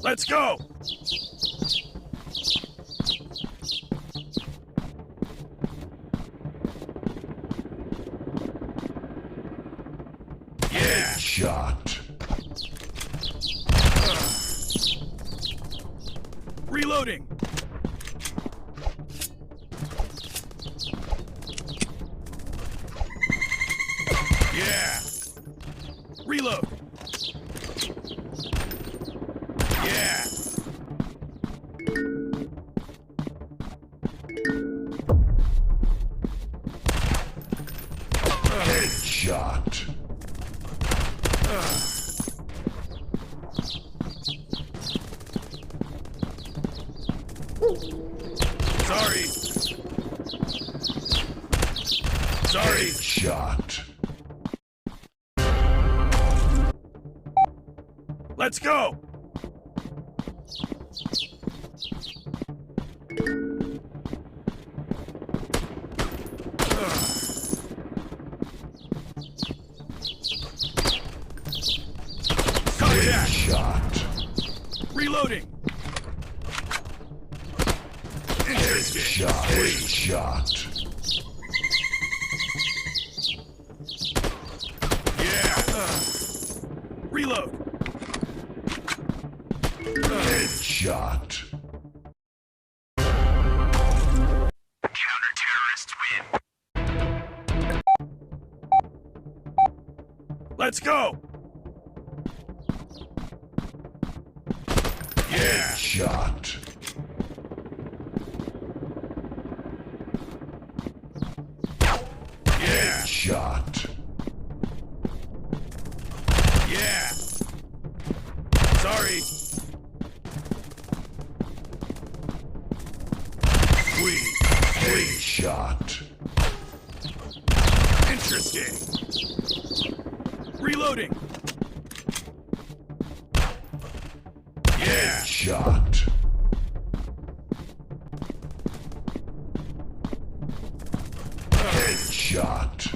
Let's go! Yeah! Shot. Reloading! Yeah! Reload! Yeah! Headshot. Sorry! Sorry! Shot. Let's go! Contact! Shot. Reloading! Interesting! Shot. Headshot. Yeah! Reload! Headshot. Counter-terrorists win! Let's go! Yeah! Shot. Yeah! Shot. Yeah! Sorry! Sweet! Shot. Interesting! Reloading! Yeah! Shot. Headshot.